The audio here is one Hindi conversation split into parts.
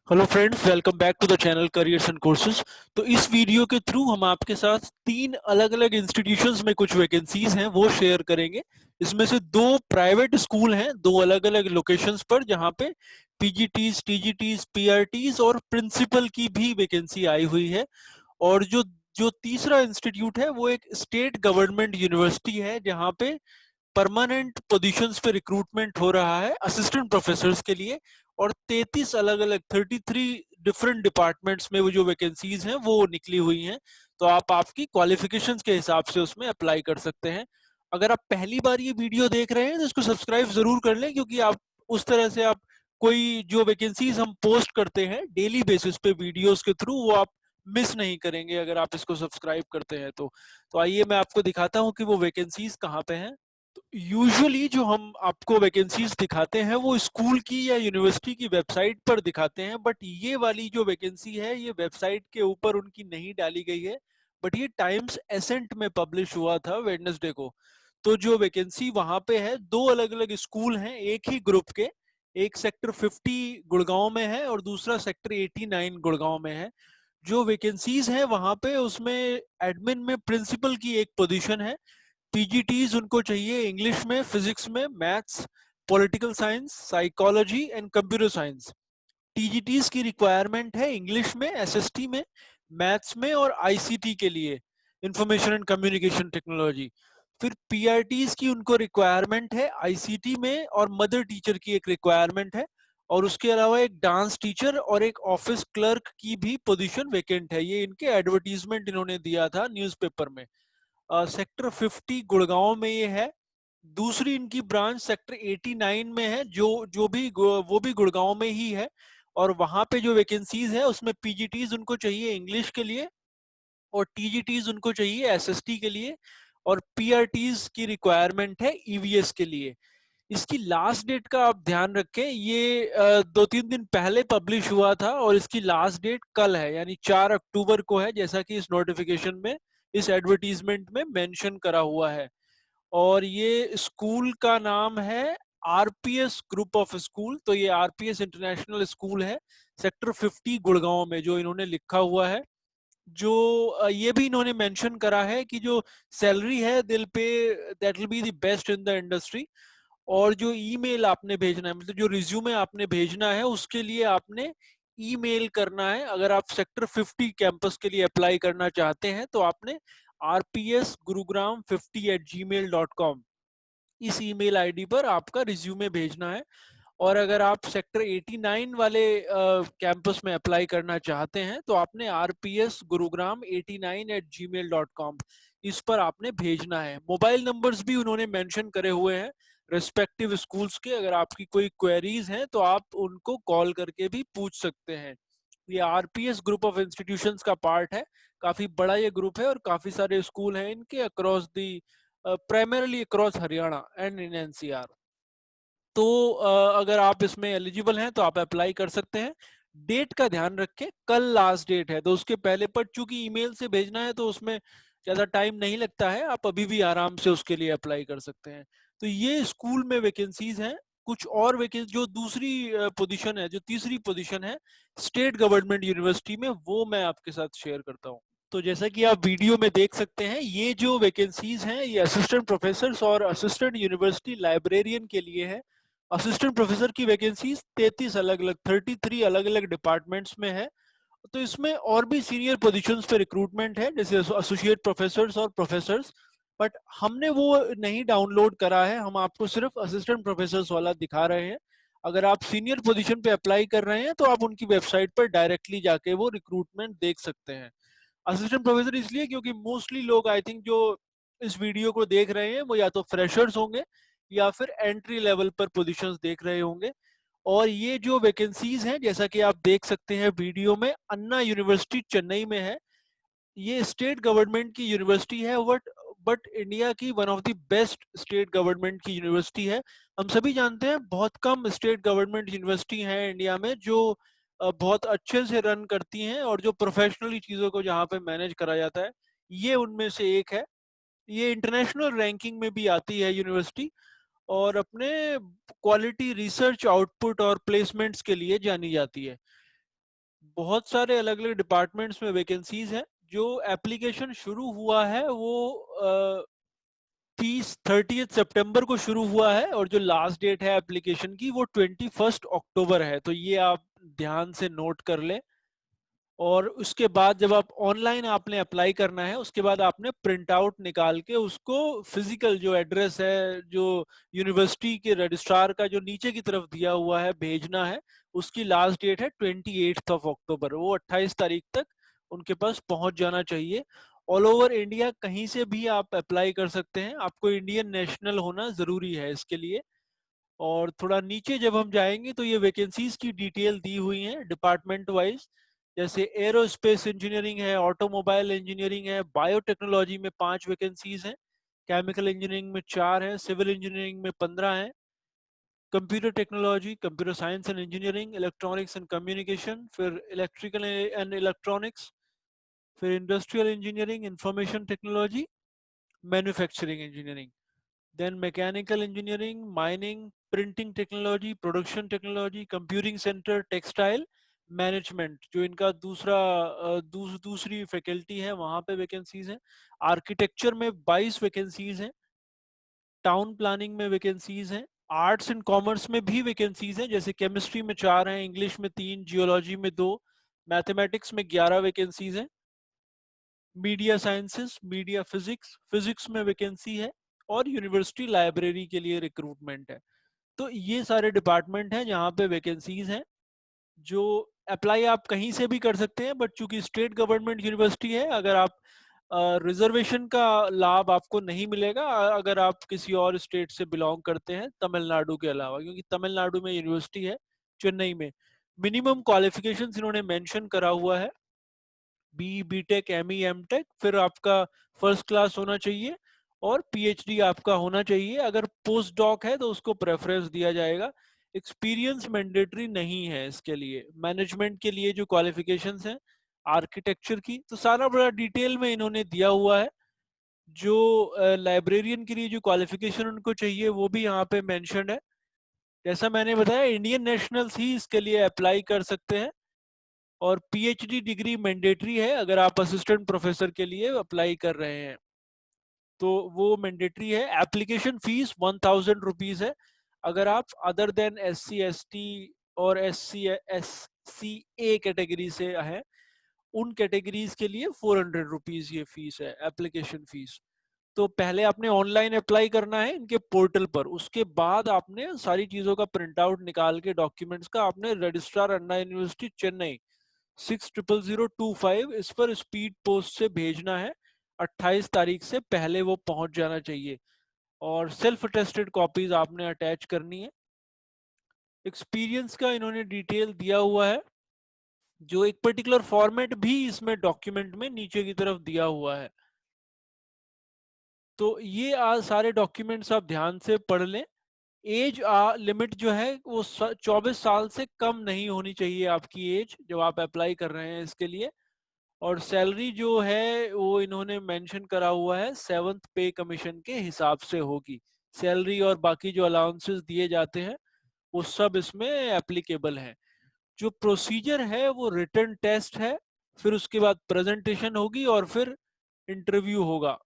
Hello friends, welcome back to the channel careers and courses. तो इस वीडियो के थ्रू हम आपके साथ तीन अलग अलग इंस्टीट्यूशंस में कुछ वैकेंसीज हैं वो शेयर करेंगे। इसमें से दो प्राइवेट स्कूल हैं, दो अलग अलग लोकेशंस पर, जहां पे पीजीटीज, टीजीटीज, पीआरटीज और प्रिंसिपल की भी वैकेंसी आई हुई है। और जो जो तीसरा इंस्टीट्यूट है वो एक स्टेट गवर्नमेंट यूनिवर्सिटी है, जहां पे परमानेंट पोजीशंस पे रिक्रूटमेंट हो रहा है असिस्टेंट प्रोफेसर्स के लिए। और 33 अलग अलग 33 डिफरेंट डिपार्टमेंट्स में वो जो वैकेंसीज हैं वो निकली हुई हैं। तो आप आपकी क्वालिफिकेशंस के हिसाब से उसमें अप्लाई कर सकते हैं। अगर आप पहली बार ये वीडियो देख रहे हैं तो इसको सब्सक्राइब जरूर कर लें, क्योंकि आप उस तरह से आप कोई जो वैकेंसीज हम पोस्ट करते हैं डेली बेसिस पे वीडियोस के थ्रू, वो आप मिस नहीं करेंगे अगर आप इसको सब्सक्राइब करते हैं तो आइए मैं आपको दिखाता हूँ कि वो वैकेंसीज कहाँ पे हैं। यूजुअली जो हम आपको वैकेंसीज दिखाते हैं वो स्कूल की या यूनिवर्सिटी की वेबसाइट पर दिखाते हैं, बट ये वाली जो वैकेंसी है ये वेबसाइट के ऊपर उनकी नहीं डाली गई है, बट ये टाइम्स एसेंट में पब्लिश हुआ था वेडनेसडे को। तो जो वैकेंसी वहां पे है, दो अलग अलग स्कूल हैं एक ही ग्रुप के। एक सेक्टर 50 गुड़गांव में है और दूसरा सेक्टर 89 गुड़गांव में है। जो वैकेंसीज हैं वहां पे, उसमें एडमिन में प्रिंसिपल की एक पोजीशन है। पीजीटीज उनको चाहिए इंग्लिश में, फिजिक्स में, maths, political science, psychology and computer science. TGTs की रिक्वायरमेंट है इंग्लिश में, एसएसटी में, मैथ्स में और आईसीटी के लिए, इंफॉर्मेशन एंड कम्युनिकेशन टेक्नोलॉजी। फिर पीआरटीज की उनको रिक्वायरमेंट है आईसीटी में, और मदर टीचर की एक रिक्वायरमेंट है। और उसके अलावा एक डांस टीचर और एक ऑफिस क्लर्क की भी पोजीशन वेकेंट है। ये इनके एडवर्टीजमेंट इन्होंने दिया था न्यूज़पेपर में। सेक्टर 50 गुड़गांव में ये है। दूसरी इनकी ब्रांच सेक्टर 89 में है, वो भी गुड़गांव में ही है। और वहां पे जो वैकेंसीज है उसमें पीजीटीज उनको चाहिए इंग्लिश के लिए, और टीजीटीज उनको चाहिए एसएसटी के लिए, और पीआरटीज की रिक्वायरमेंट है ईवीएस के लिए। इसकी लास्ट डेट का आप ध्यान रखें, ये 2-3 दिन पहले पब्लिश हुआ था और इसकी लास्ट डेट कल है, यानी 4 अक्टूबर को है, जैसा कि इस नोटिफिकेशन में, इस एडवर्टीजमेंट में मेंशन करा हुआ है। और ये स्कूल का नाम है आरपीएस ग्रुप ऑफ स्कूल। तो ये आरपीएस इंटरनेशनल स्कूल है सेक्टर 50 गुड़गांव में, जो इन्होंने लिखा हुआ है। जो ये भी इन्होंने मेंशन करा है कि जो सैलरी है दिल पे, that will be the best in the industry. और जो ईमेल आपने भेजना है, मतलब जो रिज्यूमे आपने भेजना है, उसके लिए आपने ईमेल करना है। अगर आप सेक्टर 50 कैंपस के लिए अप्लाई करना चाहते हैं तो आपने rpsgurugram50@gmail.com इस ईमेल आईडी पर आपका रिज्यूमे भेजना है। और अगर आप सेक्टर 89 वाले कैंपस में अप्लाई करना चाहते हैं तो आपने rpsgurugram89@gmail.com इस पर आपने भेजना है। मोबाइल नंबर्स भी उन्होंने मेंशन करे हुए हैं रेस्पेक्टिव स्कूल्स के। अगर आपकी कोई क्वेरीज हैं तो आप उनको कॉल करके भी पूछ सकते हैं। ये आरपीएस ग्रुप ऑफ इंस्टीट्यूशंस का पार्ट है। काफी बड़ा ये ग्रुप है और काफी सारे स्कूल हैं इनके across the, primarily across Haryana and in NCR. तो अगर आप इसमें एलिजिबल हैं तो आप अप्लाई कर सकते हैं। डेट का ध्यान रखें, कल लास्ट डेट है, तो उसके पहले पर चूंकि ईमेल से भेजना है तो उसमें ज्यादा टाइम नहीं लगता है, आप अभी भी आराम से उसके लिए अप्लाई कर सकते हैं। तो ये स्कूल में वैकेंसीज हैं। कुछ और वैकेंसी, जो दूसरी पोजीशन है, जो तीसरी पोजीशन है स्टेट गवर्नमेंट यूनिवर्सिटी में, वो मैं आपके साथ शेयर करता हूँ। तो जैसा कि आप वीडियो में देख सकते हैं, ये जो वैकेंसीज हैं ये असिस्टेंट प्रोफेसर और असिस्टेंट यूनिवर्सिटी लाइब्रेरियन के लिए है। असिस्टेंट प्रोफेसर की वैकेंसीज 33 अलग अलग 33 अलग अलग डिपार्टमेंट्स में है। तो इसमें और भी सीनियर पोजीशंस पे रिक्रूटमेंट है, जैसे एसोसिएट प्रोफेसर्स और प्रोफेसर्स। बट हमने वो नहीं डाउनलोड करा है, हम आपको सिर्फ असिस्टेंट प्रोफेसर्स वाला दिखा रहे हैं। अगर आप सीनियर पोजीशन पे अप्लाई कर रहे हैं तो आप उनकी वेबसाइट पर डायरेक्टली जाके वो रिक्रूटमेंट देख सकते हैं। असिस्टेंट प्रोफेसर इसलिए क्योंकि मोस्टली लोग, आई थिंक, जो इस वीडियो को देख रहे हैं वो या तो फ्रेशर्स होंगे या फिर एंट्री लेवल पर पोजीशंस देख रहे होंगे। और ये जो वैकेंसीज हैं, जैसा कि आप देख सकते हैं वीडियो में, अन्ना यूनिवर्सिटी चेन्नई में है। ये स्टेट गवर्नमेंट की यूनिवर्सिटी है, बट इंडिया की one of the best state government की यूनिवर्सिटी है। हम सभी जानते हैं बहुत कम स्टेट गवर्नमेंट यूनिवर्सिटी हैं इंडिया में जो बहुत अच्छे से रन करती हैं और जो प्रोफेशनली चीज़ों को जहाँ पे मैनेज करा जाता है, ये उनमें से एक है। ये इंटरनेशनल रैंकिंग में भी आती है यूनिवर्सिटी, और अपने क्वालिटी रिसर्च आउटपुट और प्लेसमेंट्स के लिए जानी जाती है। बहुत सारे अलग अलग डिपार्टमेंट्स में वैकेंसीज हैं। जो एप्लीकेशन शुरू हुआ है वो 30 सितंबर को शुरू हुआ है, और जो लास्ट डेट है एप्लीकेशन की वो 21 अक्टूबर है। तो ये आप ध्यान से नोट कर लें। और उसके बाद जब आप ऑनलाइन आपने अप्लाई करना है, उसके बाद आपने प्रिंट आउट निकाल के उसको फिजिकल जो एड्रेस है, जो यूनिवर्सिटी के रजिस्ट्रार का जो नीचे की तरफ दिया हुआ है, भेजना है। उसकी लास्ट डेट है 28 अक्टूबर, वो 28 तारीख तक उनके पास पहुंच जाना चाहिए। ऑल ओवर इंडिया कहीं से भी आप अप्लाई कर सकते हैं, आपको इंडियन नेशनल होना जरूरी है इसके लिए। और थोड़ा नीचे जब हम जाएंगे तो ये वैकेंसीज की डिटेल दी हुई है डिपार्टमेंट वाइज। जैसे एरोस्पेस इंजीनियरिंग है, ऑटोमोबाइल इंजीनियरिंग है, बायोटेक्नोलॉजी में 5 वैकेंसीज हैं, केमिकल इंजीनियरिंग में 4 है, सिविल इंजीनियरिंग में 15 है, computer technology, computer science and engineering, electronics and communication, फिर इलेक्ट्रिकल एंड इलेक्ट्रॉनिक्स, फिर industrial engineering, information technology, manufacturing engineering, then mechanical engineering, mining, printing technology, production technology, computing center, textile management, जो इनका दूसरी फैकल्टी है, वहां पे वैकेंसीज हैं। आर्किटेक्चर में 22 वैकेंसीज हैं, टाउन प्लानिंग में वैकेंसीज हैं, आर्ट्स एंड कॉमर्स में भी वैकेंसीज हैं, जैसे केमिस्ट्री में 4 हैं, इंग्लिश में 3, जियोलॉजी में 2, मैथमेटिक्स में 11 वैकेंसीज हैं, media sciences, media physics, physics में वैकेंसी है, और यूनिवर्सिटी लाइब्रेरी के लिए रिक्रूटमेंट है। तो ये सारे डिपार्टमेंट हैं जहाँ पे वैकेंसीज हैं। जो अप्लाई आप कहीं से भी कर सकते हैं, बट चूंकि स्टेट गवर्नमेंट यूनिवर्सिटी है, अगर आप रिजर्वेशन का लाभ आपको नहीं मिलेगा अगर आप किसी और स्टेट से बिलोंग करते हैं तमिलनाडु के अलावा, क्योंकि तमिलनाडु में यूनिवर्सिटी है, चेन्नई में। मिनिमम क्वालिफिकेशंस इन्होंने मेंशन करा हुआ है, B tech, M E, M tech, फिर आपका फर्स्ट क्लास होना चाहिए, और पीएचडी आपका होना चाहिए। अगर पोस्ट डॉक है तो उसको प्रेफरेंस दिया जाएगा। एक्सपीरियंस मैंडेटरी नहीं है इसके लिए। मैनेजमेंट के लिए जो क्वालिफिकेशंस हैं, आर्किटेक्चर की, तो सारा बड़ा डिटेल में इन्होंने दिया हुआ है। जो लाइब्रेरियन के लिए जो क्वालिफिकेशन उनको चाहिए वो भी यहाँ पे मेंशन है। जैसा मैंने बताया, इंडियन नेशनल्स ही इसके लिए अप्लाई कर सकते हैं, और पीएचडी डिग्री मैंडेटरी है अगर आप असिस्टेंट प्रोफेसर के लिए अप्लाई कर रहे हैं, तो वो मैंडेटरी है। एप्लीकेशन फीस 1000 रुपीज है। अगर आप अदर देन SC ST और SC SCA कैटेगरी से हैं, उन कैटेगरीज के लिए 400 रुपीज ये फीस है, एप्लीकेशन फीस। तो पहले आपने ऑनलाइन अप्लाई करना है इनके पोर्टल पर, उसके बाद आपने सारी चीजों का प्रिंट आउट निकाल के डॉक्यूमेंट्स का आपने रजिस्ट्रार अन्ना यूनिवर्सिटी चेन्नई 600025 इस पर स्पीड पोस्ट से भेजना है। 28 तारीख से पहले वो पहुंच जाना चाहिए, और सेल्फ अटेस्टेड कॉपीज आपने अटैच करनी है। एक्सपीरियंस का इन्होंने डिटेल दिया हुआ है, जो एक पर्टिकुलर फॉर्मेट भी इसमें डॉक्यूमेंट में नीचे की तरफ दिया हुआ है। तो ये आज सारे डॉक्यूमेंट्स आप ध्यान से पढ़ लें। एज लिमिट जो है वो 24 साल से कम नहीं होनी चाहिए आपकी एज, जब आप अप्लाई कर रहे हैं इसके लिए। और सैलरी जो है वो इन्होंने मेंशन करा हुआ है 7th पे कमीशन के हिसाब से होगी। सैलरी और बाकी जो अलाउंसेस दिए जाते हैं वो सब इसमें एप्लीकेबल है। जो प्रोसीजर है वो रिटन टेस्ट है, फिर उसके बाद प्रेजेंटेशन होगी, और फिर इंटरव्यू होगा।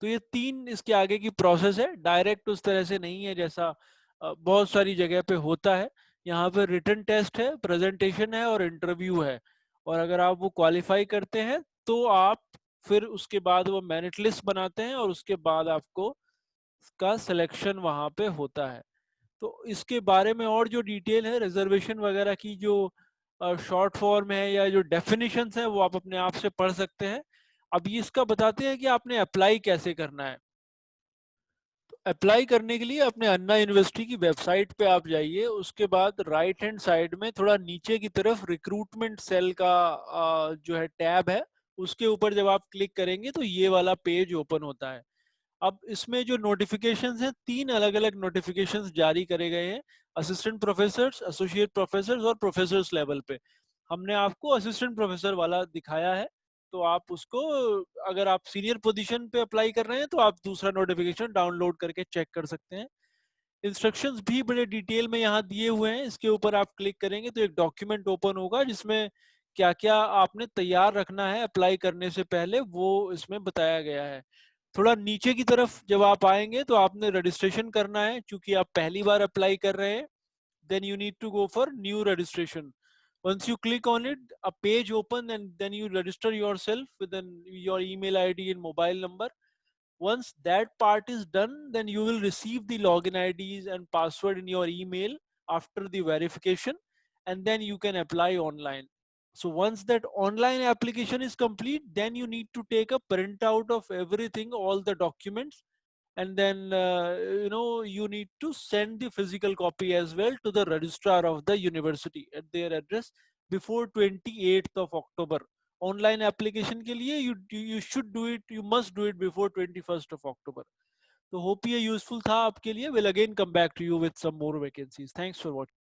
तो ये 3 इसके आगे की प्रोसेस है, डायरेक्ट उस तरह से नहीं है जैसा बहुत सारी जगह पे होता है। यहाँ पे रिटन टेस्ट है, प्रेजेंटेशन है, और इंटरव्यू है। और अगर आप वो क्वालिफाई करते हैं तो आप फिर उसके बाद वो मेरिट लिस्ट बनाते हैं, और उसके बाद आपको का सिलेक्शन वहाँ पे होता है। तो इसके बारे में और जो डिटेल है रिजर्वेशन वगैरह की, जो शॉर्ट फॉर्म है या जो डेफिनेशंस है, वो आप अपने आप से पढ़ सकते हैं। अब ये इसका बताते हैं कि आपने अप्लाई कैसे करना है। अप्लाई करने के लिए अपने अन्ना यूनिवर्सिटी की वेबसाइट पे आप जाइए, उसके बाद राइट हैंड साइड में थोड़ा नीचे की तरफ रिक्रूटमेंट सेल का जो है टैब है, उसके ऊपर जब आप क्लिक करेंगे तो ये वाला पेज ओपन होता है। अब इसमें जो नोटिफिकेशंस हैं, 3 अलग अलग नोटिफिकेशंस जारी करे गए हैं, असिस्टेंट प्रोफेसर, एसोसिएट प्रोफेसर और प्रोफेसर लेवल पे। हमने आपको असिस्टेंट प्रोफेसर वाला दिखाया है, तो आप उसको, अगर आप सीनियर पोजीशन पे अप्लाई कर रहे हैं तो आप दूसरा नोटिफिकेशन डाउनलोड करके चेक कर सकते हैं। इंस्ट्रक्शंस भी बड़े डिटेल में यहाँ दिए हुए हैं, इसके ऊपर आप क्लिक करेंगे तो एक डॉक्यूमेंट ओपन होगा जिसमें क्या क्या आपने तैयार रखना है अप्लाई करने से पहले, वो इसमें बताया गया है। थोड़ा नीचे की तरफ जब आप आएंगे तो आपने रजिस्ट्रेशन करना है, क्योंकि आप पहली बार अप्लाई कर रहे हैं। then you need to go for new registration. Once you click on it, a page open and then you register yourself with your email ID and mobile number. Once that part is done, then you will receive the login IDs and password in your email after the verification, and then you can apply online. So once that online application is complete, then you need to take a printout of everything, all the documents, and then you need to send the physical copy as well to the registrar of the university at their address before 28th of October. Online application के लिए you should do it, you must do it before 21st of October. तो होप ये यूजफुल था आपके लिए. Will again come back to you with some more vacancies. Thanks for watching.